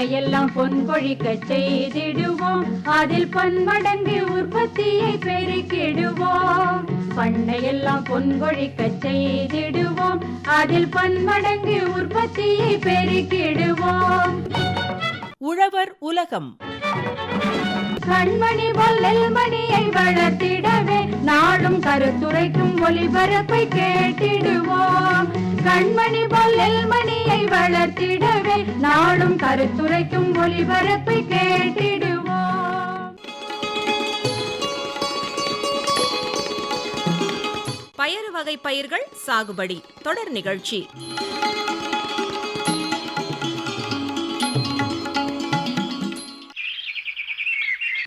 பண்ணையெல்லாம் பொன் கொழிக்க செய்திடுவோம், அதில் பன்மடங்கு உற்பத்தியை பெருக்கிடுவோம். பண்ணையெல்லாம் பொன் கொழிக்க செய்திடுவோம், அதில் பன்மடங்கு உற்பத்தியை பெருக்கிடுவோம். உழவர் உலகம். கண்மணி பொல்லல் மணியை வளர்த்திடவே நாடும் கருத்துரைக்கும் ஒளிபரப்பை கேட்டிடுவோம். கண்மணி பொல்லல் மணியை வளர்த்திடவே நாடும் கருத்துரைக்கும் ஒளிபரப்பை கேட்டிடுவோம். பயறு வகை பயிர்கள் சாகுபடி தொடர் நிகழ்ச்சி.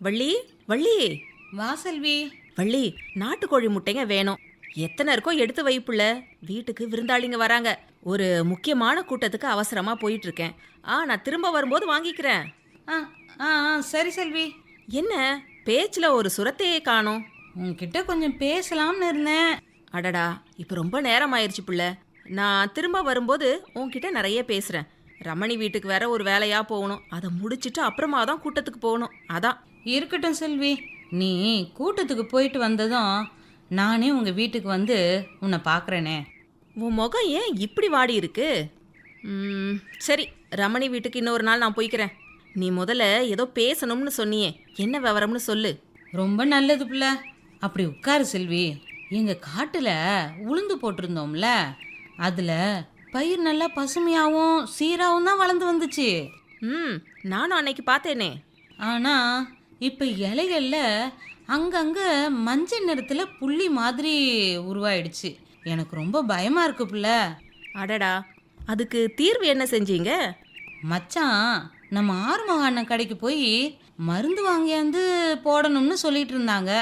வள்ளி வள்ளி வாசல்வி. வள்ளி, நாட்டுக்கோழி முட்டைங்க வேணும். எத்தனை இருக்கோ எடுத்து வைப்புள்ள. வீட்டுக்கு விருந்தாளிங்க வராங்க. ஒரு முக்கியமான கூட்டத்துக்கு அவசரமா போயிட்டு இருக்கேன். நான் திரும்ப வரும்போது வாங்கிக்கிறேன். சரி செல்வி. என்ன பேச்சுல ஒரு சுரத்தையே காணோம்? உன்கிட்ட கொஞ்சம் பேசலாம்னு இருந்தேன். அடடா, இப்ப ரொம்ப நேரம் ஆயிடுச்சு புள்ள. நான் திரும்ப வரும்போது உன்கிட்ட நிறைய பேசுறேன். ரமணி வீட்டுக்கு வேற ஒரு வேலையா போகணும். அதை முடிச்சிட்டு அப்புறமா தான் கூட்டத்துக்கு போகணும். அதான். இருக்கட்டும் செல்வி, நீ கூட்டத்துக்கு போயிட்டு வந்ததும் நானே உங்க வீட்டுக்கு வந்து உன்னை பார்க்குறேனே. உன் முகம் ஏன் இப்படி வாடி இருக்கு? சரி, ரமணி வீட்டுக்கு இன்னொரு நாள் நான் போய்க்கிறேன். நீ முதல்ல ஏதோ பேசணும்னு சொன்னியே, என்ன விவரம்னு சொல்லு. ரொம்ப நல்லது பிள்ளை. அப்படி உட்காரு செல்வி. எங்கள் காட்டில் உளுந்து போட்டிருந்தோம்ல, அதில் பயிர் நல்லா பசுமையாகவும் சீராகவும் தான் வளர்ந்து வந்துச்சு. நானும் அன்னைக்கு பார்த்தேனே. ஆனால் இப்போ இலைகளில் அங்கங்கே மஞ்சள் நிறத்தில் புள்ளி மாதிரி உருவாயிடுச்சு. எனக்கு ரொம்ப பயமாக இருக்கு பிள்ளை. அடடா, அதுக்கு தீர்வு என்ன செஞ்சீங்க? மச்சான் நம்ம ஆறுமுக கடைக்கு போய் மருந்து வாங்கியாந்து போடணும்னு சொல்லிட்டு இருந்தாங்க.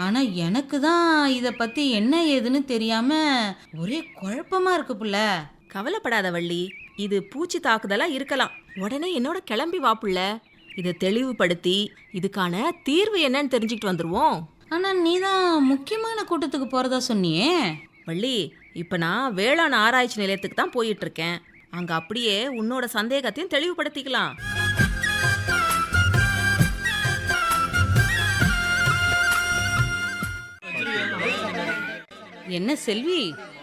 ஆனால் எனக்கு தான் இதை பற்றி என்ன ஏதுன்னு தெரியாமல் ஒரே குழப்பமாக இருக்கு புள்ள. கவலைப்படாத வள்ளி, இது பூச்சி தாக்குதலாக இருக்கலாம். உடனே என்னோட கிளம்பி வாப்புள்ள. இதை தெளிவுபடுத்தி இதுக்கான தீர்வு என்னன்னு தெரிஞ்சுக்கிட்டு வந்துடுவோம். ஆனால் நீ தான் முக்கியமான கூட்டத்துக்கு போகிறதா சொன்னியே. வள்ளி, இப்போ நான் வேளாண் ஆராய்ச்சி நிலையத்துக்கு தான் போயிட்டு இருக்கேன். அங்கே அப்படியே உன்னோட சந்தேகத்தையும் தெளிவுபடுத்திக்கலாம். என்ன செல்வி,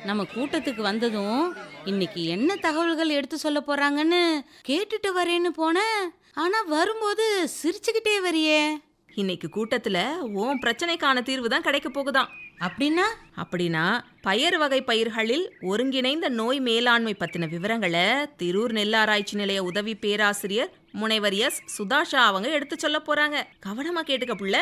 நம்ம கூட்டத்துக்கு வந்ததும் இன்னைக்கு என்ன தகவல்கள் எடுத்து சொல்ல போறாங்கன்னு கேட்டுட்டு வரேன்னு போனேன். ஆனா வரும்போது சிரிச்சுக்கிட்டே வரியே. இன்னைக்கு கூட்டத்துல உன் பிரச்சனைக்கான தீர்வு தான் கிடைக்க போகுதாம். அப்படின்னா பயறு வகை பயிர்களில் ஒருங்கிணைந்த நோய் மேலாண்மை பத்தின விவரங்களை திரூர் நெல்லாராய்ச்சி நிலைய உதவி பேராசிரியர் முனைவர் எஸ் சுதாஷா அவங்க எடுத்து சொல்ல போறாங்க. கவனமா கேட்டுக்க புள்ள.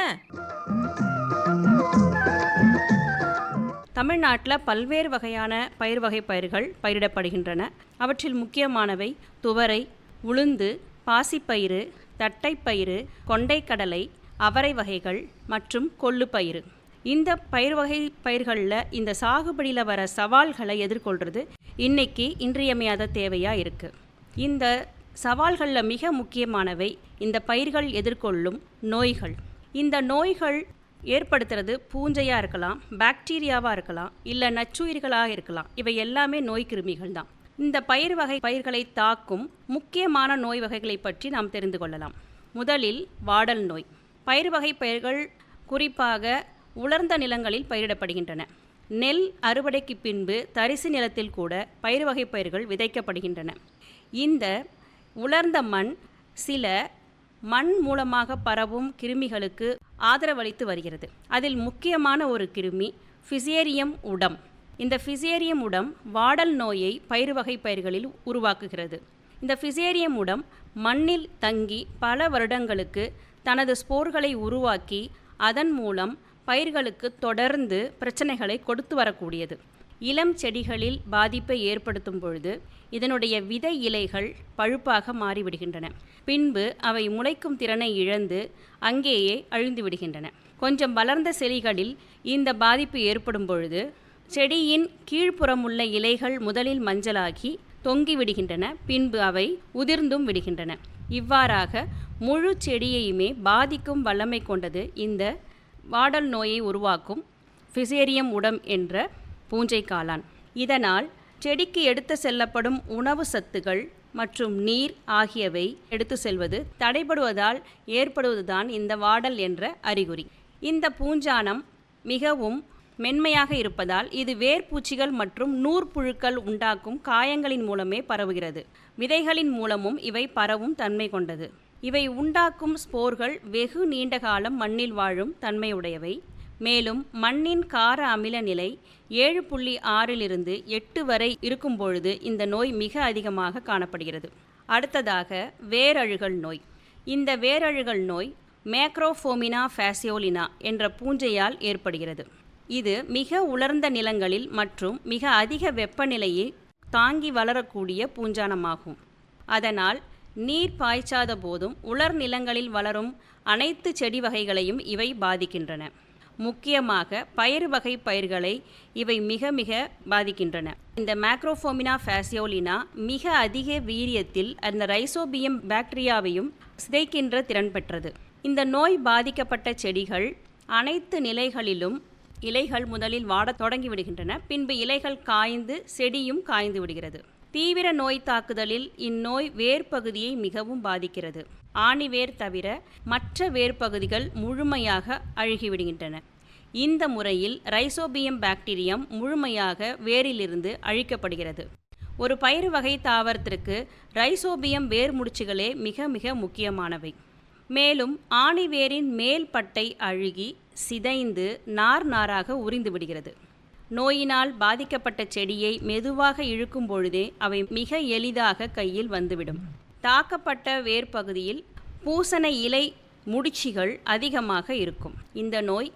தமிழ்நாட்டில் பல்வேறு வகையான பயிர் வகை பயிர்கள் பயிரிடப்படுகின்றன. அவற்றில் முக்கியமானவை துவரை, உளுந்து, பாசிப்பயிறு, தட்டைப்பயிறு, கொண்டைக்கடலை, அவரை வகைகள் மற்றும் கொள்ளுப்பயிறு. இந்த பயிர் வகை பயிர்களில் இந்த சாகுபடியில் வர சவால்களை எதிர்கொள்கிறது இன்னைக்கு இன்றியமையாத தேவையாக இருக்குது. இந்த சவால்களில் மிக முக்கியமானவை இந்த பயிர்கள் எதிர்கொள்ளும் நோய்கள். இந்த நோய்கள் ஏற்படுத்துறது பூஞ்சையாக இருக்கலாம், பாக்டீரியாவாக இருக்கலாம், இல்லை நச்சுயிர்களாக இருக்கலாம். இவை எல்லாமே நோய் கிருமிகள் தான். இந்த பயிர் வகை பயிர்களை தாக்கும் முக்கியமான நோய் வகைகளை பற்றி நாம் தெரிந்து கொள்ளலாம். முதலில் வாடல் நோய். பயிர் வகை பயிர்கள் குறிப்பாக உலர்ந்த நிலங்களில் பயிரிடப்படுகின்றன. நெல் அறுவடைக்கு பின்பு தரிசு நிலத்தில் கூட பயிர் வகை பயிர்கள் விதைக்கப்படுகின்றன. இந்த உலர்ந்த மண் சில மண் மூலமாக பரவும் கிருமிகளுக்கு ஆதரவளித்து வருகிறது. அதில் முக்கியமான ஒரு கிருமி ஃபிசேரியம் உடம். இந்த ஃபிசேரியம் உடம் வாடல் நோயை பயிர் வகை பயிர்களில் உருவாக்குகிறது. இந்த ஃபிசேரியம் உடம் மண்ணில் தங்கி பல வருடங்களுக்கு தனது ஸ்போர்களை உருவாக்கி அதன் மூலம் பயிர்களுக்கு தொடர்ந்து பிரச்சனைகளை கொடுத்து வரக்கூடியது. இளம் செடிகளில் பாதிப்பை ஏற்படுத்தும் பொழுது இதனுடைய விதை இலைகள் பழுப்பாக மாறிவிடுகின்றன. பின்பு அவை முளைக்கும் திறனை இழந்து அங்கேயே அழிந்து விடுகின்றன. கொஞ்சம் வளர்ந்த செடிகளில் இந்த பாதிப்பு ஏற்படும் பொழுது செடியின் கீழ்ப்புறமுள்ள இலைகள் முதலில் மஞ்சளாகி தொங்கி விடுகின்றன. பின்பு அவை உதிர்ந்தும் விடுகின்றன. இவ்வாறாக முழு செடியையுமே பாதிக்கும் வல்லமை கொண்டது இந்த வாடல் நோயை உருவாக்கும் ஃபிசேரியம் உடம் என்ற பூஞ்சை காளான். இதனால் செடிக்கு எடுத்து செல்லப்படும் உணவு சத்துகள் மற்றும் நீர் ஆகியவை எடுத்து செல்வது தடைபடுவதால் ஏற்படுவதுதான் இந்த வாடல் என்ற அறிகுறி. இந்த பூஞ்சானம் மிகவும் மென்மையாக இருப்பதால் இது வேர்பூச்சிகள் மற்றும் நூற்புழுக்கள் உண்டாக்கும் காயங்களின் மூலமே பரவுகிறது. விதைகளின் மூலமும் இவை பரவும் தன்மை கொண்டது. இவை உண்டாக்கும் ஸ்போர்கள் வெகு நீண்ட காலம் மண்ணில் வாழும் தன்மையுடையவை. மேலும் மண்ணின் கார அமில நிலை 7.6 8 வரை இருக்கும் பொழுது இந்த நோய் மிக அதிகமாக காணப்படுகிறது. அடுத்ததாக வேரழுகல் நோய். இந்த வேரழுகல் நோய் மேக்ரோஃபோமினா ஃபேசியோலினா என்ற பூஞ்சையால் ஏற்படுகிறது. இது மிக உலர்ந்த நிலங்களில் மற்றும் மிக அதிக வெப்பநிலையை தாங்கி வளரக்கூடிய பூஞ்சானமாகும். அதனால் நீர் பாய்ச்சாத போதும் உலர் நிலங்களில் வளரும் அனைத்து செடி வகைகளையும் இவை பாதிக்கின்றன. முக்கியமாக பயிர் வகை பயிர்களை இவை மிக மிக பாதிக்கின்றன. இந்த மேக்ரோஃபோமினா ஃபேசியோலினா மிக அதிக வீரியத்தில் அந்த ரைசோபியம் பாக்டீரியாவையும் சிதைக்கின்ற திறன் பெற்றது. இந்த நோய் பாதிக்கப்பட்ட செடிகள் அனைத்து நிலைகளிலும் இலைகள் முதலில் வாடத் தொடங்கிவிடுகின்றன. பின்பு இலைகள் காய்ந்து செடியும் காய்ந்து விடுகிறது. தீவிர நோய் தாக்குதலில் இந்நோய் வேர்பகுதியை மிகவும் பாதிக்கிறது. ஆணிவேர் தவிர மற்ற வேர்பகுதிகள் முழுமையாக அழுகிவிடுகின்றன. இந்த முறையில் ரைசோபியம் பாக்டீரியம் முழுமையாக வேரிலிருந்து அழிக்கப்படுகிறது. ஒரு பயிர் வகை தாவரத்திற்கு ரைசோபியம் வேர் முடிச்சுகளே மிக மிக முக்கியமானவை. மேலும் ஆணிவேரின் மேல் பட்டை அழுகி சிதைந்து நார் நாராக உரிந்து விடுகிறது. நோயினால் பாதிக்கப்பட்ட செடியை மெதுவாக இழுக்கும் பொழுதே அவை மிக எளிதாக கையில் வந்துவிடும். தாக்கப்பட்ட வேர்பகுதியில் பூசண இலை முடிச்சுகள் அதிகமாக இருக்கும். இந்த நோய்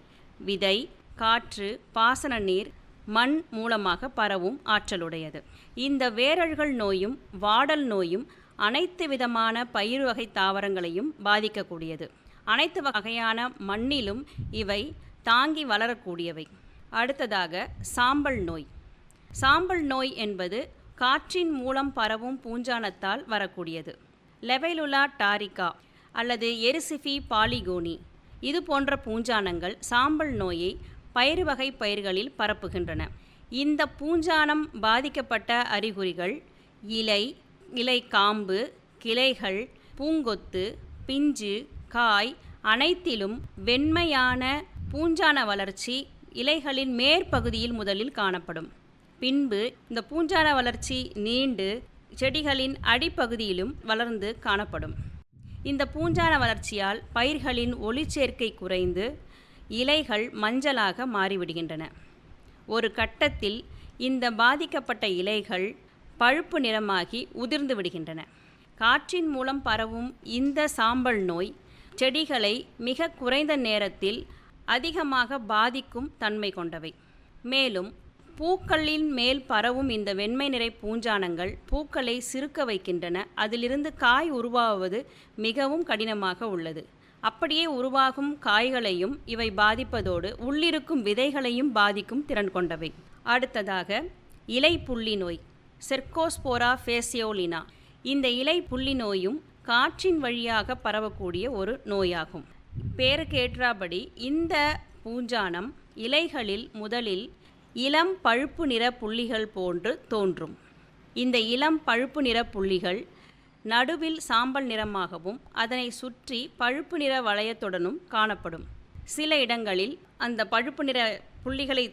விதை, காற்று, பாசன நீர், மண் மூலமாக பரவும் ஆற்றலுடையது. இந்த வேரழுகல் நோயும் வாடல் நோயும் அனைத்து விதமான பயிர் வகை தாவரங்களையும் பாதிக்கக்கூடியது. அனைத்து வகையான மண்ணிலும் இவை தாங்கி வளரக்கூடியவை. அடுத்ததாக சாம்பல் நோய். சாம்பல் நோய் என்பது காற்றின் மூலம் பரவும் பூஞ்சானத்தால் வரக்கூடியது. லெவைலுலா டாரிகா அல்லது எரிசிஃபி பாலிகோனி இது போன்ற பூஞ்சானங்கள் சாம்பல் நோயை பயிர் வகை பயிர்களில் பரப்புகின்றன. இந்த பூஞ்சானம் பாதிக்கப்பட்ட அறிகுறிகள் இலை காம்பு, கிளைகள், பூங்கொத்து, பிஞ்சு, காய் அனைத்திலும் வெண்மையான பூஞ்சான வளர்ச்சி இலைகளின் மேற்பகுதியில் முதலில் காணப்படும். பின்பு இந்த பூஞ்சான வளர்ச்சி நீண்டு செடிகளின் அடிப்பகுதியிலும் வளர்ந்து காணப்படும். இந்த பூஞ்சான வளர்ச்சியால் பயிர்களின் ஒளிச்சேர்க்கை குறைந்து இலைகள் மஞ்சளாக மாறிவிடுகின்றன. ஒரு கட்டத்தில் இந்த பாதிக்கப்பட்ட இலைகள் பழுப்பு நிறமாகி உதிர்ந்து விடுகின்றன. காற்றின் மூலம் பரவும் இந்த சாம்பல் நோய் செடிகளை மிக குறைந்த நேரத்தில் அதிகமாக பாதிக்கும் தன்மை கொண்டவை. மேலும் பூக்களின் மேல் பரவும் இந்த வெண்மை நிறை பூஞ்சானங்கள் பூக்களை சிறுக்க வைக்கின்றன. அதிலிருந்து காய் உருவாவது மிகவும் கடினமாக உள்ளது. அப்படியே உருவாகும் காய்களையும் இவை பாதிப்பதோடு உள்ளிருக்கும் விதைகளையும் பாதிக்கும் திறன் கொண்டவை. அடுத்ததாக இலை புள்ளி நோய், செர்கோஸ்போரா ஃபேசியோலினா. இந்த இலை புள்ளி நோயும் காற்றின் வழியாக பரவக்கூடிய ஒரு நோயாகும். பேருக்கு ஏற்றாபடி இந்த பூஞ்சானம் இலைகளில் முதலில் இளம் பழுப்பு நிற புள்ளிகள் போன்று தோன்றும். இந்த இளம் பழுப்பு நிற புள்ளிகள் நடுவில் சாம்பல் நிறமாகவும் அதனை சுற்றி பழுப்பு நிற வளையத்துடனும் காணப்படும். சில இடங்களில் அந்த பழுப்பு நிற புள்ளிகளை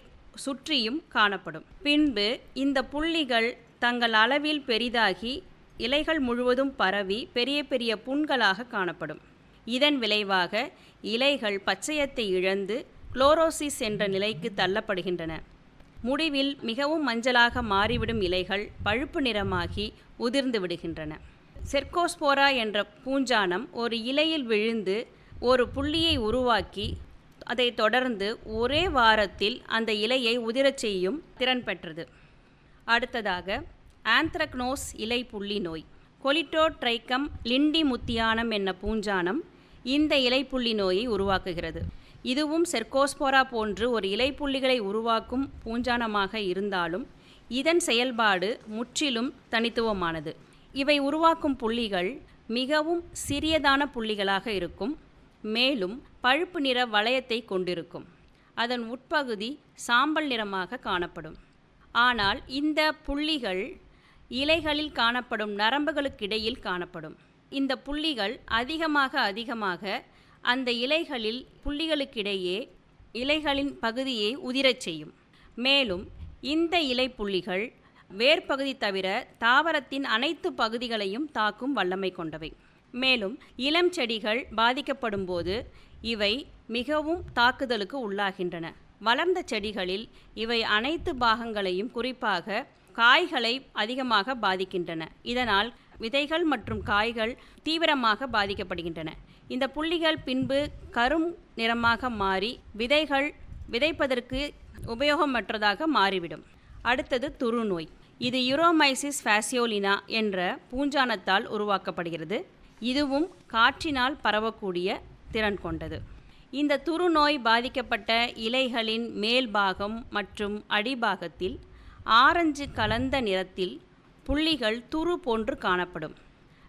சுற்றியும் காணப்படும். பின்பு இந்த புள்ளிகள் தங்கள் அளவில் பெரிதாகி இலைகள் முழுவதும் பரவி பெரிய பெரிய புண்களாக காணப்படும். இதன் விளைவாக இலைகள் பச்சையத்தை இழந்து குளோரோசிஸ் என்ற நிலைக்கு தள்ளப்படுகின்றன. முடிவில் மிகவும் மஞ்சளாக மாறிவிடும் இலைகள் பழுப்பு நிறமாகி உதிர்ந்து விடுகின்றன. செர்கோஸ்போரா என்ற பூஞ்சானம் ஒரு இலையில் விழுந்து ஒரு புள்ளியை உருவாக்கி அதை தொடர்ந்து ஒரே வாரத்தில் அந்த இலையை உதிரச் செய்யும் திறன் பெற்றது. அடுத்ததாக ஆந்த்ரக்னோஸ் இலை புள்ளி நோய், கொலிட்டோட்ரைக்கம் லிண்டிமுத்தியானம் என்ன பூஞ்சானம் இந்த இலைப்புள்ளி நோயை உருவாக்குகிறது. இதுவும் செர்கோஸ்போரா போன்று ஒரு இலைப்புள்ளிகளை உருவாக்கும் பூஞ்சானமாக இருந்தாலும் இதன் செயல்பாடு முற்றிலும் தனித்துவமானது. இவை உருவாக்கும் புள்ளிகள் மிகவும் சிறியதான புள்ளிகளாக இருக்கும். மேலும் பழுப்பு நிற வளையத்தை கொண்டிருக்கும். அதன் உட்பகுதி சாம்பல் நிறமாக காணப்படும். ஆனால் இந்த புள்ளிகள் இலைகளில் காணப்படும் நரம்புகளுக்கிடையில் காணப்படும். இந்த புள்ளிகள் அதிகமாக அந்த இலைகளில் புள்ளிகளுக்கிடையே இலைகளின் பகுதியை உதிரச் செய்யும். மேலும் இந்த இலை புள்ளிகள் வேர்பகுதி தவிர தாவரத்தின் அனைத்து பகுதிகளையும் தாக்கும் வல்லமை கொண்டவை. மேலும் இளம் செடிகள் பாதிக்கப்படும் போது இவை மிகவும் தாக்குதலுக்கு உள்ளாகின்றன. வளர்ந்த செடிகளில் இவை அனைத்து பாகங்களையும், குறிப்பாக காய்களை அதிகமாக பாதிக்கின்றன. இதனால் விதைகள் மற்றும் காய்கள் தீவிரமாக பாதிக்கப்படுகின்றன. இந்த புள்ளிகள் பின்பு கரும் நிறமாக மாறி விதைகள் விதைப்பதற்கு உபயோகமற்றதாக மாறிவிடும். அடுத்தது துருநோய். இது யூரோமைசிஸ் ஃபேசியோலினா என்ற பூஞ்சானத்தால் உருவாக்கப்படுகிறது. இதுவும் காற்றினால் பரவக்கூடிய திறன் கொண்டது. இந்த துருநோய் பாதிக்கப்பட்ட இலைகளின் மேல் பாகம் மற்றும் அடிபாகத்தில் ஆரஞ்சு கலந்த நிறத்தில் புள்ளிகள் துரு போன்று காணப்படும்.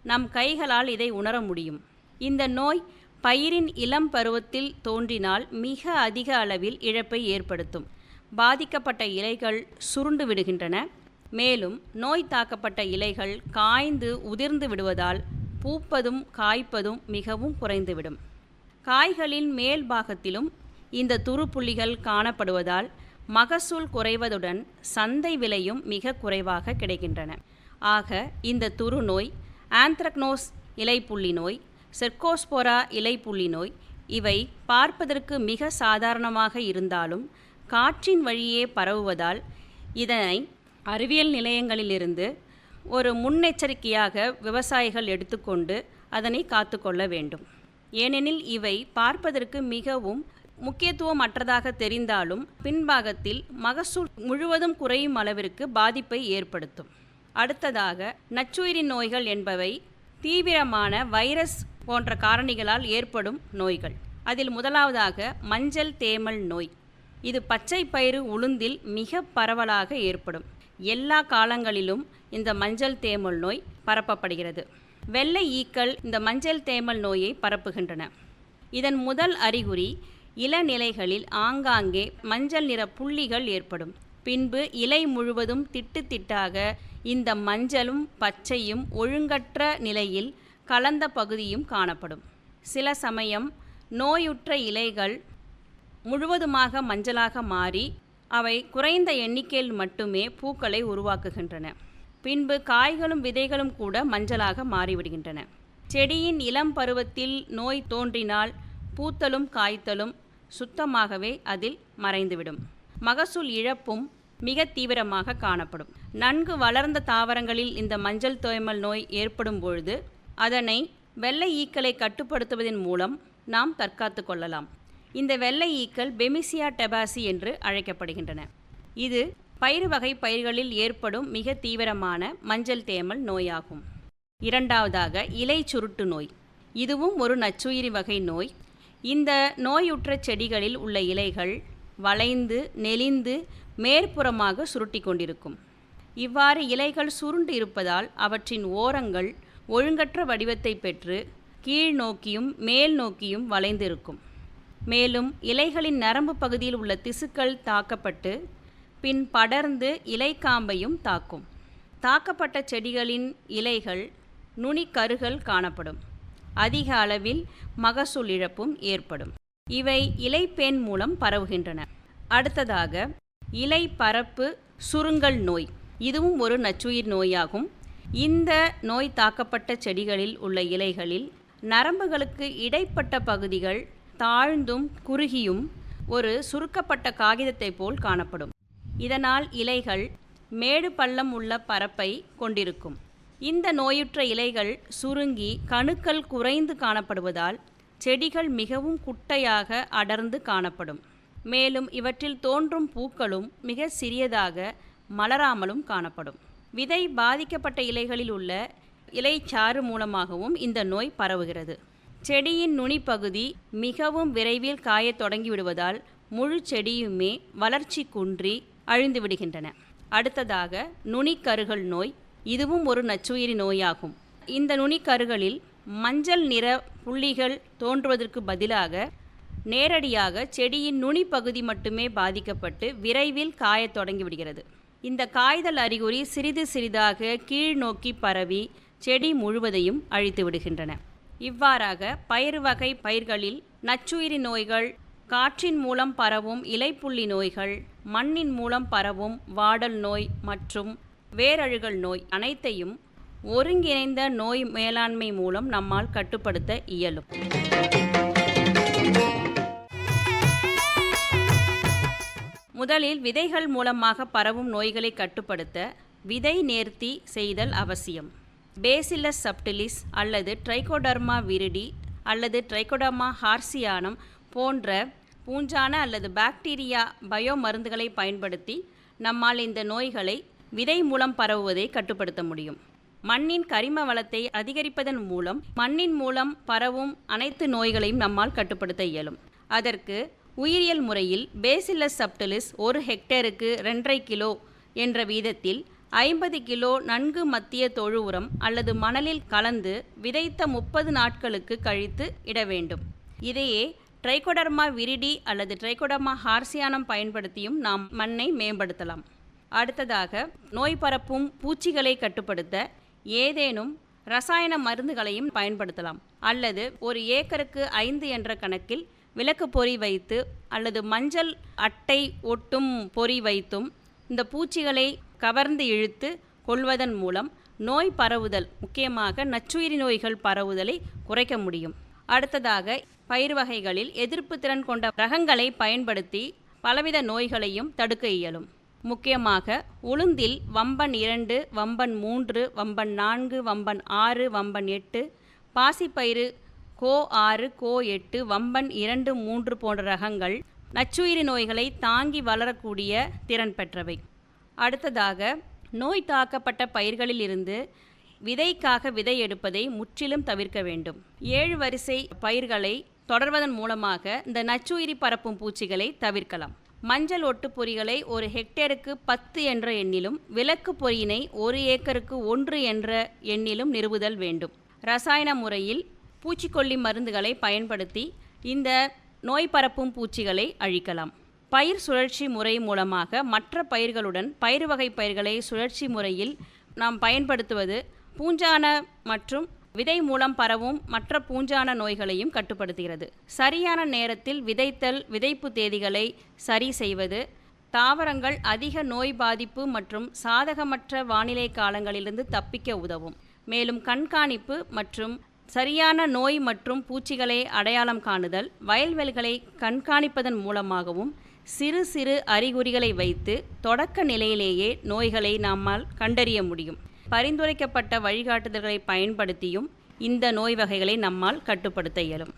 நம் கைகளால் இதை உணர முடியும். இந்த நோய் பயிரின் இளம் பருவத்தில் தோன்றினால் மிக அதிக அளவில் இழப்பை ஏற்படுத்தும். பாதிக்கப்பட்ட இலைகள் சுருண்டு விடுகின்றன. மேலும் நோய் தாக்கப்பட்ட இலைகள் காய்ந்து உதிர்ந்து விடுவதால் பூப்பதும் காய்ப்பதும் மிகவும் குறைந்துவிடும். காய்களின் மேல் பாகத்திலும் இந்த துருப்புள்ளிகள் காணப்படுவதால் மகசூல் குறைவதுடன் சந்தை விலையும் மிக குறைவாக கிடைக்கின்றன. ஆக இந்த துருநோய், ஆந்த்ரக்னோஸ் இலைப்புள்ளி நோய், செர்கோஸ்போரா இலைப்புள்ளி நோய் இவை பார்ப்பதற்கு மிக சாதாரணமாக இருந்தாலும் காற்றின் வழியே பரவுவதால் இதனை அறிவியல் நிலையங்களிலிருந்து ஒரு முன்னெச்சரிக்கையாக விவசாயிகள் எடுத்துக்கொண்டு அதனை காத்துக்கொள்ள வேண்டும். ஏனெனில் இவை பார்ப்பதற்கு மிகவும் முக்கியத்துவம் அற்றதாக தெரிந்தாலும் பின்பாகத்தில் மகசூல் முழுவதும் குறையும் அளவிற்கு பாதிப்பை ஏற்படுத்தும். அடுத்ததாக நச்சுயிரி நோய்கள் என்பவை தீவிரமான வைரஸ் போன்ற காரணிகளால் ஏற்படும் நோய்கள். அதில் முதலாவதாக மஞ்சள் தேமல் நோய். இது பச்சை பயிறு உளுந்தில் மிக பரவலாக ஏற்படும். எல்லா காலங்களிலும் இந்த மஞ்சள் தேமல் நோய் பரப்பப்படுகிறது. வெள்ளை ஈக்கள் இந்த மஞ்சள் தேமல் நோயை பரப்புகின்றன. இதன் முதல் அறிகுறி இளநிலைகளில் ஆங்காங்கே மஞ்சள் நிற புள்ளிகள் ஏற்படும். பின்பு இலை முழுவதும் திட்டு திட்டாக இந்த மஞ்சளும் பச்சையும் ஒழுங்கற்ற நிலையில் கலந்த பகுதியும் காணப்படும். சில சமயம் நோயுற்ற இலைகள் முழுவதுமாக மஞ்சளாக மாறி அவை குறைந்த எண்ணிக்கையில் மட்டுமே பூக்களை உருவாக்குகின்றன. பின்பு காய்களும் விதைகளும் கூட மஞ்சளாக மாறிவிடுகின்றன. செடியின் இளம் பருவத்தில் நோய் தோன்றினால் பூத்தலும் காய்த்தலும் சுத்தமாகவே அதில் மறைந்துவிடும். மகசூல் இழப்பும் மிக தீவிரமாக காணப்படும். நன்கு வளர்ந்த தாவரங்களில் இந்த மஞ்சள் தேமல் நோய் ஏற்படும் பொழுது அதனை வெள்ளை ஈக்களை கட்டுப்படுத்துவதன் மூலம் நாம் தற்காத்து கொள்ளலாம். இந்த வெள்ளை ஈக்கள் பெமிசியா டெபாசி என்று அழைக்கப்படுகின்றன. இது பயிறு வகை பயிர்களில் ஏற்படும் மிக தீவிரமான மஞ்சள் தேமல் நோயாகும். இரண்டாவதாக இலை சுருட்டு நோய். இதுவும் ஒரு நச்சுயிரி வகை நோய். இந்த நோயுற்ற செடிகளில் உள்ள இலைகள் வளைந்து நெளிந்து மேற்புறமாக சுருட்டி கொண்டிருக்கும். இவ்வாறு இலைகள் சுருண்டு இருப்பதால் அவற்றின் ஓரங்கள் ஒழுங்கற்ற வடிவத்தை பெற்று கீழ் நோக்கியும் மேல் நோக்கியும் வளைந்திருக்கும். மேலும் இலைகளின் நரம்பு பகுதியில் உள்ள திசுக்கள் தாக்கப்பட்டு பின் படர்ந்து இலைக்காம்பையும் தாக்கும். தாக்கப்பட்ட செடிகளின் இலைகள் நுனிக்கருகள் காணப்படும். அதிக அளவில் மகசூல் இழப்பும் ஏற்படும். இவை இலைப்பேன் மூலம் பரவுகின்றன. அடுத்ததாக இலை பரப்பு சுருங்கல் நோய். இதுவும் ஒரு நச்சுயிர் நோயாகும். இந்த நோய் தாக்கப்பட்ட செடிகளில் உள்ள இலைகளில் நரம்புகளுக்கு இடைப்பட்ட பகுதிகள் தாழ்ந்தும் குறுகியும் ஒரு சுருக்கப்பட்ட காகிதத்தை போல் காணப்படும். இதனால் இலைகள் மேடு பள்ளம் உள்ள பரப்பை கொண்டிருக்கும். இந்த நோயுற்ற இலைகள் சுருங்கி கணுக்கள் குறைந்து காணப்படுவதால் செடிகள் மிகவும் குட்டையாக அடர்ந்து காணப்படும். மேலும் இவற்றில் தோன்றும் பூக்களும் மிக சிறியதாக மலராமலும் காணப்படும். விதை பாதிக்கப்பட்ட இலைகளில் உள்ள இலைச்சாறு மூலமாகவும் இந்த நோய் பரவுகிறது. செடியின் நுனிப்பகுதி மிகவும் விரைவில் காயத் தொடங்கிவிடுவதால் முழு செடியுமே வளர்ச்சி குன்றி அழிந்து விடுகின்றன. அடுத்ததாக நுனிக்கருகள் நோய். இதுவும் ஒரு நச்சுயிரி நோயாகும். இந்த நுனிக்கருகளில் மஞ்சள் நிற புள்ளிகள் தோன்றுவதற்கு பதிலாக நேரடியாக செடியின் நுனிப்பகுதி மட்டுமே பாதிக்கப்பட்டு விரைவில் காயத் தொடங்கிவிடுகிறது. இந்த காய்தல் அறிகுறி சிறிது சிறிதாக கீழ் நோக்கி பரவி செடி முழுவதையும் அழித்து விடுகின்றன. இவ்வாறாக பயிர் வகை பயிர்களில் நச்சுயிரி நோய்கள், காற்றின் மூலம் பரவும் இலைப்புள்ளி நோய்கள், மண்ணின் மூலம் பரவும் வாடல் நோய் மற்றும் வேரழுகல் நோய் அனைத்தையும் ஒருங்கிணைந்த நோய் மேலாண்மை மூலம் நம்மால் கட்டுப்படுத்த இயலும். முதலில் விதைகள் மூலமாக பரவும் நோய்களை கட்டுப்படுத்த விதை நேர்த்தி செய்தல் அவசியம். பேசிலஸ் சப்டிலிஸ் அல்லது ட்ரைகோடர்மா விரிடி அல்லது ட்ரைகோடர்மா ஹார்சியானம் போன்ற பூஞ்சான அல்லது பாக்டீரியா பயோ மருந்துகளை பயன்படுத்தி நம்மால் இந்த நோய்களை விதை மூலம் பரவுவதை கட்டுப்படுத்த முடியும். மண்ணின் கரிம வளத்தை அதிகரிப்பதன் மூலம் மண்ணின் மூலம் பரவும் அனைத்து நோய்களையும் நம்மால் கட்டுப்படுத்த இயலும். அதற்கு உயிரியல் முறையில் பேசிலஸ் சப்டிலிஸ் 1 ஹெக்டேருக்கு 2.5 கிலோ என்ற வீதத்தில் 50 கிலோ நன்கு மத்திய தொழு உரம் அல்லது மணலில் கலந்து விதைத்த 30 நாட்களுக்கு கழித்து இட வேண்டும். இதையே ட்ரைகோடர்மா விரிடி அல்லது ட்ரைகோடர்மா ஹார்சியானம் பயன்படுத்தியும் நாம் மண்ணை மேம்படுத்தலாம். அடுத்ததாக நோய் பரப்பும் பூச்சிகளை கட்டுப்படுத்த ஏதேனும் ரசாயன மருந்துகளையும் பயன்படுத்தலாம். அல்லது ஒரு ஏக்கருக்கு 5 என்ற கணக்கில் விளக்கு பொறி வைத்து அல்லது மஞ்சள் அட்டை ஒட்டும் பொறி வைத்தும் இந்த பூச்சிகளை கவர்ந்து இழுத்து கொள்வதன் மூலம் நோய் பரவுதல், முக்கியமாக நச்சுயிரி நோய்கள் பரவுதலை குறைக்க முடியும். அடுத்ததாக பயிர் வகைகளில் எதிர்ப்பு திறன் கொண்ட ரகங்களை பயன்படுத்தி பலவித நோய்களையும் தடுக்க இயலும். முக்கியமாக உளுந்தில் வம்பன் 2, வம்பன் 3, வம்பன் 4, வம்பன் 6, வம்பன் 8, பாசிப்பயிறு கோ 6, கோ 8, வம்பன் 2, 3 போன்ற ரகங்கள் நச்சுயிரி நோய்களை தாங்கி வளரக்கூடிய திறன் பெற்றவை. அடுத்ததாக நோய் தாக்கப்பட்ட பயிர்களில் இருந்து விதைக்காக விதை எடுப்பதை முற்றிலும் தவிர்க்க வேண்டும். 7 வரிசை பயிர்களை தொடர்வதன் மூலமாக இந்த நச்சுயிரி பரப்பும் பூச்சிகளை தவிர்க்கலாம். மஞ்சள் ஒட்டு பொறிகளை 1 ஹெக்டேருக்கு 10 என்ற எண்ணிலும், விளக்கு பொறியினை 1 ஏக்கருக்கு 1 என்ற எண்ணிலும் நிறுவுதல் வேண்டும். ரசாயன முறையில் பூச்சிக்கொல்லி மருந்துகளை பயன்படுத்தி இந்த நோய் பரப்பும் பூச்சிகளை அழிக்கலாம். பயிர் சுழற்சி முறை மூலமாக மற்ற பயிர்களுடன் பயிர் வகை பயிர்களை சுழற்சி முறையில் நாம் பயன்படுத்துவது பூஞ்சான மற்றும் விதை மூலம் பரவும் மற்ற பூஞ்சான நோய்களையும் கட்டுப்படுத்துகிறது. சரியான நேரத்தில் விதைத்தல், விதைப்பு தேதிகளை சரி செய்வது, தாவரங்கள் அதிக நோய் பாதிப்பு மற்றும் சாதகமற்ற வானிலை காலங்களிலிருந்து தப்பிக்க உதவும். மேலும் கண்காணிப்பு மற்றும் சரியான நோய் மற்றும் பூச்சிகளை அடையாளம் காணுதல், வயல்வெளிகளை கண்காணிப்பதன் மூலமாகவும் சிறு சிறு அறிகுறிகளை வைத்து தொடக்க நிலையிலேயே நோய்களை நம்மால் கண்டறிய முடியும். பரிந்துரைக்கப்பட்ட வழிகாட்டுதல்களை பயன்படுத்தியும் இந்த நோய் வகைகளை நம்மால் கட்டுப்படுத்த இயலும்.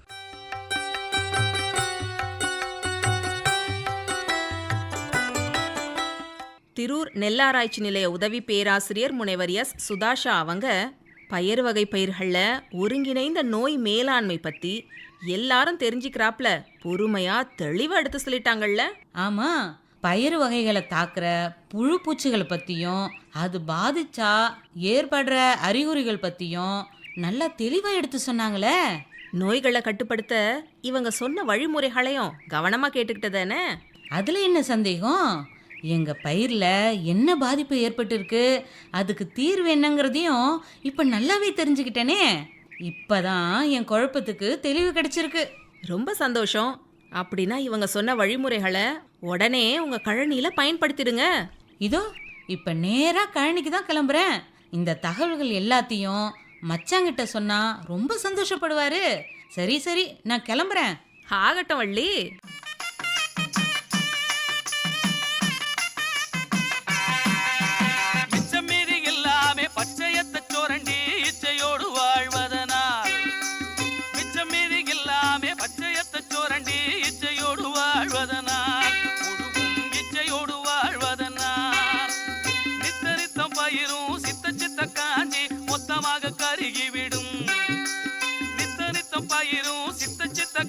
திரூர் நெல்லாராய்ச்சி நிலைய உதவி பேராசிரியர் முனைவர் எஸ் சுதாஷா அவங்க பயிர் வகை பயிர்களில் ஒருங்கிணைந்த நோய் மேலாண்மை பற்றி எல்லாரும் தெரிஞ்சுக்கிறாப்ல பொறுமையாக தெளிவாக எடுத்து சொல்லிட்டாங்கள்ல. ஆமாம், பயிர் வகைகளை தாக்குற புழு பூச்சிகளை பற்றியும் அது பாதிச்சா ஏற்படுற அறிகுறிகள் பற்றியும் நல்லா தெளிவாக எடுத்து சொன்னாங்களே. நோய்களை கட்டுப்படுத்த இவங்க சொன்ன வழிமுறைகளையும் கவனமாக கேட்டுக்கிட்டதானே? அதில் என்ன சந்தேகம்? எங்கள் பயிரில் என்ன பாதிப்பு ஏற்பட்டிருக்கு, அதுக்கு தீர்வு என்னங்கிறதையும் இப்போ நல்லாவே தெரிஞ்சுக்கிட்டேனே. இப்போதான் என் குழப்பத்துக்கு தெளிவு கிடைச்சிருக்கு. ரொம்ப சந்தோஷம். அப்படின்னா இவங்க சொன்ன வழிமுறைகளை உடனே உங்கள் கழனியில் பயன்படுத்திடுங்க. இதோ இப்போ நேராக கழனிக்கு தான் கிளம்புறேன். இந்த தகவல்கள் எல்லாத்தையும் மச்சாங்கிட்ட சொன்னா ரொம்ப சந்தோஷப்படுவாரு. சரி சரி, நான் கிளம்புறேன். ஆகட்டும் வள்ளி.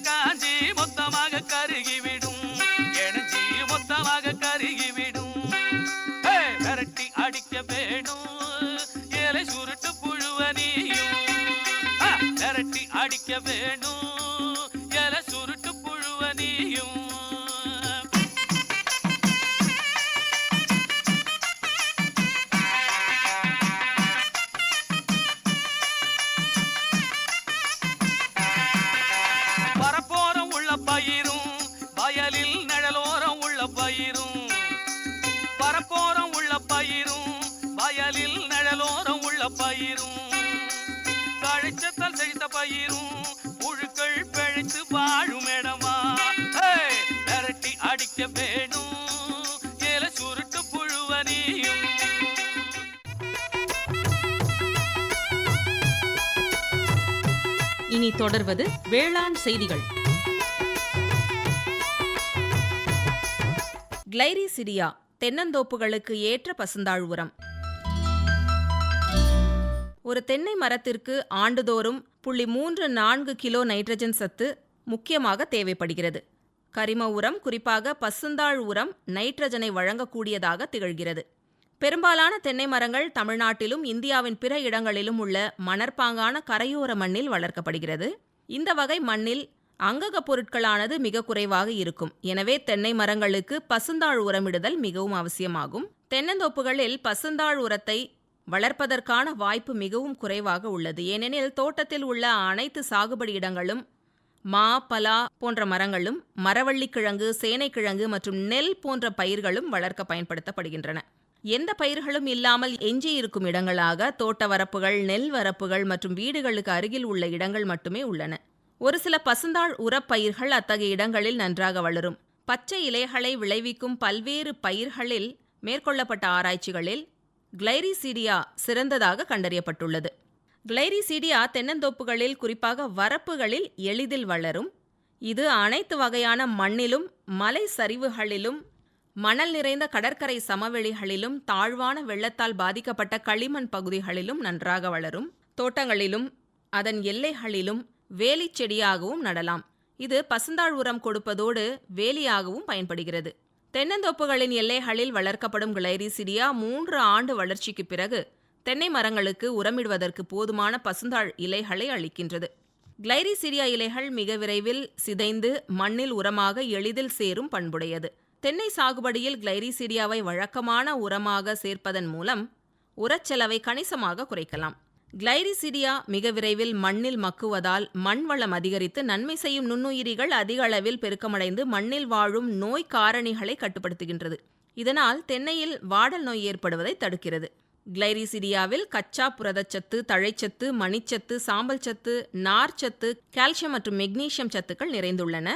காஞ்சி மொத்தமாக கருகிவிடும், எனஞ்சி மொத்தமாக கருகிவிடும். விரட்டி அடிக்க வேணும் ஏலை சுருட்டு புழுவனியும், விரட்டி அடிக்க வேணும் ஏலை சுருட்டு புழுவனியும். பயிரும் தழைச்சத்தால் செழித்த பயிரும் புழுக்கள் பிழைத்து வாழும் இடமா விரட்டி அடிக்க வேணும் ஏல சுருட்டு புழுவனியும். இனி தொடர்வது வேளாண் செய்திகள். கிளைரிசிடியா தென்னந்தோப்புகளுக்கு ஏற்ற பசுந்தாழ் உரம். ஒரு தென்னை மரத்திற்கு ஆண்டுதோறும் 0.34 கிலோ நைட்ரஜன் சத்து முக்கியமாக தேவைப்படுகிறது. கரிம உரம், குறிப்பாக பசுந்தாழ் உரம், நைட்ரஜனை வழங்கக்கூடியதாக திகழ்கிறது. பெரும்பாலான தென்னை மரங்கள் தமிழ்நாட்டிலும் இந்தியாவின் பிற இடங்களிலும் உள்ள மணற்பாங்கான கரையோர மண்ணில் வளர்க்கப்படுகிறது. இந்த வகை மண்ணில் அங்கக பொருட்களானது மிக குறைவாக இருக்கும். எனவே தென்னை மரங்களுக்கு பசுந்தாழ் உரமிடுதல் மிகவும் அவசியமாகும். தென்னந்தோப்புகளில் பசுந்தாழ் உரத்தை வளர்ப்பதற்கான வாய்ப்பு மிகவும் குறைவாக உள்ளது. ஏனெனில் தோட்டத்தில் உள்ள அனைத்து சாகுபடி இடங்களும் மா, பலா போன்ற மரங்களும், மரவள்ளிக்கிழங்கு, சேனைக்கிழங்கு மற்றும் நெல் போன்ற பயிர்களும் வளர்க்க பயன்படுத்தப்படுகின்றன. எந்த பயிர்களும் இல்லாமல் எஞ்சியிருக்கும் இடங்களாக தோட்ட வரப்புகள், நெல் வரப்புகள் மற்றும் வீடுகளுக்கு அருகில் உள்ள இடங்கள் மட்டுமே உள்ளன. ஒரு சில பசுந்தாழ் உரப்பயிர்கள் அத்தகைய இடங்களில் நன்றாக வளரும். பச்சை இலைகளை விளைவிக்கும் பல்வேறு பயிர்களில் மேற்கொள்ளப்பட்ட ஆராய்ச்சிகளில் கிளைரிசிடியா சிறந்ததாக கண்டறியப்பட்டுள்ளது. கிளைரிசிடியா தென்னந்தோப்புகளில், குறிப்பாக வரப்புகளில் எளிதில் வளரும். இது அனைத்து வகையான மண்ணிலும், மலை சரிவுகளிலும், மணல் நிறைந்த கடற்கரை சமவெளிகளிலும், தாழ்வான வெள்ளத்தால் பாதிக்கப்பட்ட களிமண் பகுதிகளிலும் நன்றாக வளரும். தோட்டங்களிலும் அதன் எல்லைகளிலும் வேலிச் செடியாகவும் நடலாம். இது பசுந்தாழ் உரம் கொடுப்பதோடு வேலியாகவும் பயன்படுகிறது. தென்னந்தோப்புகளின் எல்லைகளில் வளர்க்கப்படும் கிளைரிசிடியா 3 ஆண்டு வளர்ச்சிக்கு பிறகு தென்னை மரங்களுக்கு உரமிடுவதற்கு போதுமான பசுந்தாழ் இலைகளை அளிக்கின்றது. கிளைரிசிடியா இலைகள் மிக விரைவில் சிதைந்து மண்ணில் உரமாக எளிதில் சேரும் பண்புடையது. தென்னை சாகுபடியில் கிளைரிசிடியாவை வழக்கமான உரமாக சேர்ப்பதன் மூலம் உரச்செலவை கணிசமாக குறைக்கலாம். கிளைரிசிடியா மிக விரைவில் மண்ணில் மக்குவதால் மண் வளம் அதிகரித்து நன்மை செய்யும் நுண்ணுயிரிகள் அதிக அளவில் பெருக்கமடைந்து மண்ணில் வாழும் நோய் காரணிகளை கட்டுப்படுத்துகின்றது. இதனால் தென்னையில் வாடல் நோய் ஏற்படுவதை தடுக்கிறது. கிளைரிசிடியாவில் கச்சா புரதச்சத்து, தழைச்சத்து, மணிச்சத்து, சாம்பல் சத்து, நார்ச்சத்து, கால்சியம் மற்றும் மெக்னீசியம் சத்துக்கள் நிறைந்துள்ளன.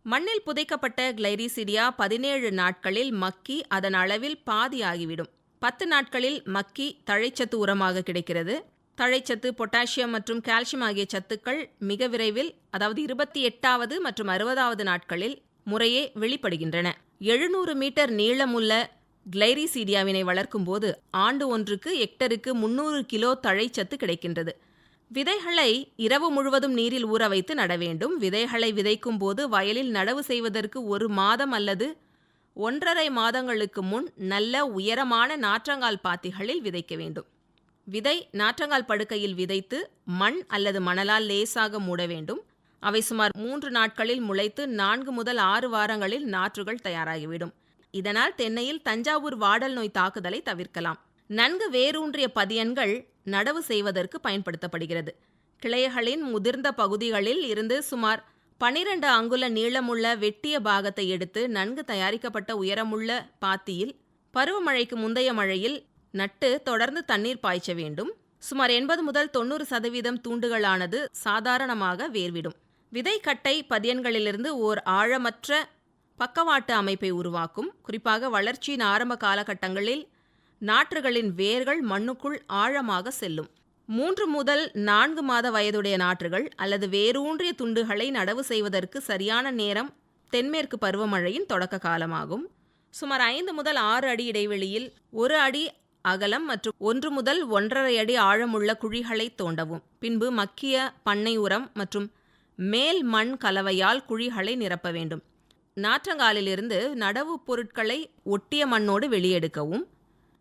மண்ணில் புதைக்கப்பட்ட கிளைரிசிடியா 17 நாட்களில் மக்கி அதன் அளவில் பாதி ஆகிவிடும். 10 நாட்களில் மக்கி தழைச்சத்து உரமாக கிடைக்கிறது. தழைச்சத்து, பொட்டாசியம் மற்றும் கால்சியம் ஆகிய சத்துக்கள் மிக விரைவில், அதாவது 28வது மற்றும் 60வது நாட்களில் முறையே வெளிப்படுகின்றன. 700 மீட்டர் நீளமுள்ள கிளைரிசிடியாவினை வளர்க்கும் போது ஆண்டு ஒன்றுக்கு ஹெக்டருக்கு 300 கிலோ தழைச்சத்து கிடைக்கின்றது. விதைகளை இரவு முழுவதும் நீரில் ஊற வைத்து நட வேண்டும். விதைகளை விதைக்கும் போது வயலில் நடவு செய்வதற்கு 1 மாதம் அல்லது 1.5 மாதங்களுக்கு முன் நல்ல உயரமான நாற்றங்கால் பாத்திகளில் விதைக்க வேண்டும். விதை நாற்றங்கால் படுக்கையில் விதைத்து மண் அல்லது மணலால் லேசாக மூட வேண்டும். அவை சுமார் 3 நாட்களில் முளைத்து 4 முதல் 6 வாரங்களில் நாற்றுகள் தயாராகிவிடும். இதனால் தென்னையில் தஞ்சாவூர் வாடல் நோய் தாக்குதலை தவிர்க்கலாம். நன்கு வேரூன்றிய பதியன்கள் நடவு செய்வதற்கு பயன்படுத்தப்படுகிறது. கிளைகளின் முதிர்ந்த பகுதிகளில் இருந்து சுமார் 12 அங்குல நீளமுள்ள வெட்டிய பாகத்தை எடுத்து நன்கு தயாரிக்கப்பட்ட உயரமுள்ள பாத்தியில் பருவமழைக்கு முந்தைய மழையில் நட்டு தொடர்ந்து தண்ணீர் பாய்ச்ச வேண்டும். சுமார் 80 முதல் 90% தூண்டுகளானது சாதாரணமாக வேர்விடும். விதைக்கட்டை பதியன்களிலிருந்து ஓர் ஆழமற்ற பக்கவாட்டு அமைப்பை உருவாக்கும். குறிப்பாக வளர்ச்சியின் ஆரம்ப காலகட்டங்களில் நாற்றுகளின் வேர்கள் மண்ணுக்குள் ஆழமாக செல்லும். 3 முதல் 4 மாத வயதுடைய நாற்றுகள் அல்லது வேரூன்றிய துண்டுகளை நடவு செய்வதற்கு சரியான நேரம் தென்மேற்கு பருவமழையின் தொடக்க காலமாகும். சுமார் 5 முதல் 6 அடி இடைவெளியில் 1 அடி அகலம் மற்றும் 1 முதல் 1.5 அடி ஆழமுள்ள குழிகளை தோண்டவும். பின்பு மக்கிய பண்ணை உரம் மற்றும் மேல் மண் கலவையால் குழிகளை நிரப்ப வேண்டும். நாற்றங்காலிலிருந்து நடவு பொருட்களை ஒட்டிய மண்ணோடு வெளியெடுக்கவும்.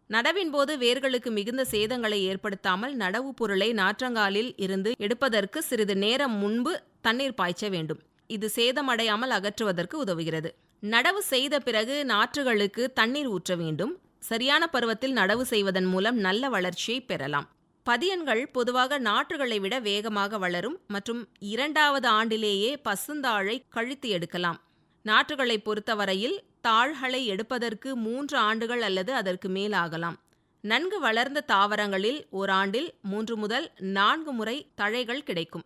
நடவின் போது வேர்களுக்கு மிகுந்த சேதங்களை ஏற்படுத்தாமல் நடவு பொருளை நாற்றங்காலில் இருந்து எடுப்பதற்கு சிறிது நேரம் முன்பு தண்ணீர் பாய்ச்ச வேண்டும். இது சேதமடையாமல் அகற்றுவதற்கு உதவுகிறது. நடவு செய்த பிறகு நாற்றுகளுக்கு தண்ணீர் ஊற்ற வேண்டும். சரியான பருவத்தில் நடவு செய்வதன் மூலம் நல்ல வளர்ச்சியை பெறலாம். பதியன்கள் பொதுவாக நாற்றுகளை விட வேகமாக வளரும் மற்றும் 2வது ஆண்டிலேயே பசுந்தாழை கழித்து எடுக்கலாம். நாற்றுகளை பொறுத்தவரையில் தாள்களை எடுப்பதற்கு 3 ஆண்டுகள் அல்லது அதற்கு மேல் ஆகலாம். நன்கு வளர்ந்த தாவரங்களில் ஓராண்டில் 3 முதல் 4 முறை தழைகள் கிடைக்கும்.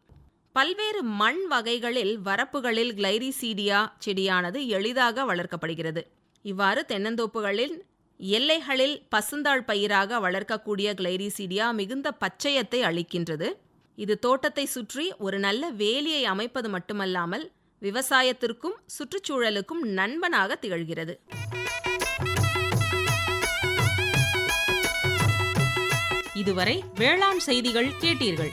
பல்வேறு மண் வகைகளில் வரப்புகளில் கிளைரிசீடியா செடியானது எளிதாக வளர்க்கப்படுகிறது. இவ்வாறு தென்னந்தோப்புகளில் எல்லைகளில் பசுந்தாள் பயிராக வளர்க்கக்கூடிய கிளைரிசீடியா மிகுந்த பச்சையத்தை அளிக்கின்றது. இது தோட்டத்தை சுற்றி ஒரு நல்ல வேலியை அமைப்பது மட்டுமல்லாமல் விவசாயத்திற்கும் சுற்றுச்சூழலுக்கும் நண்பனாக திகழ்கிறது. இதுவரை வேளாண் செய்திகள் கேட்டீர்கள்.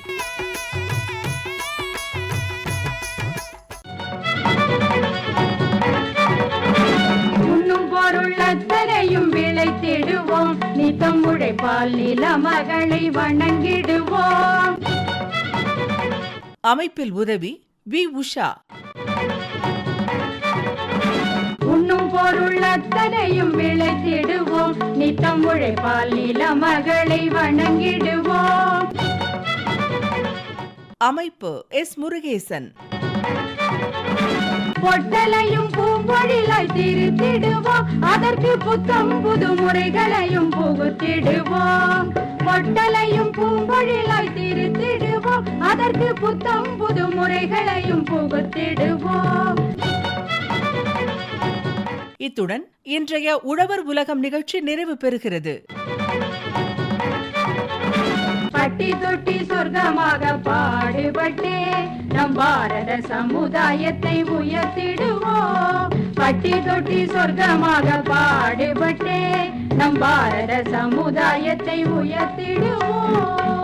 உண்ணும் பொருள் அத்தனையும் விளைத்திடுவோம், நித்தம் உழைப்பால் நில மகளை வணங்கிடுவோம். அமைப்பில் உதவி வி. உஷா. உண்ணும் பொருள் அத்தனையும் விளைத்திடுவோம், நித்தம் உழைப்பால் நில மகளை வணங்கிடுவோம். அமைப்பு எஸ். முருகேசன். பொட்டலையும் பூம்பொழிலாய் திருத்திடுவோம், அதற்கு புத்தம் புது முறைகளையும் புகுத்திடுவோம். பொட்டலையும் பூம்பொழிலாய் திருத்திடுவோம், அதற்கு புத்தம் புது முறைகளையும் புகுத்திடுவோம். இத்துடன் இன்றைய உழவர் உலகம் நிகழ்ச்சி நிறைவு பெறுகிறது. பட்டி தொட்டி சொர்க்கமாக பாடுபட்டே நம் பாரத சமுதாயத்தை உயர்த்திடுவோம். பட்டி தொட்டி சொர்க்கமாக பாடுபட்டே நம் பாரத சமுதாயத்தை உயர்த்திடுவோம்.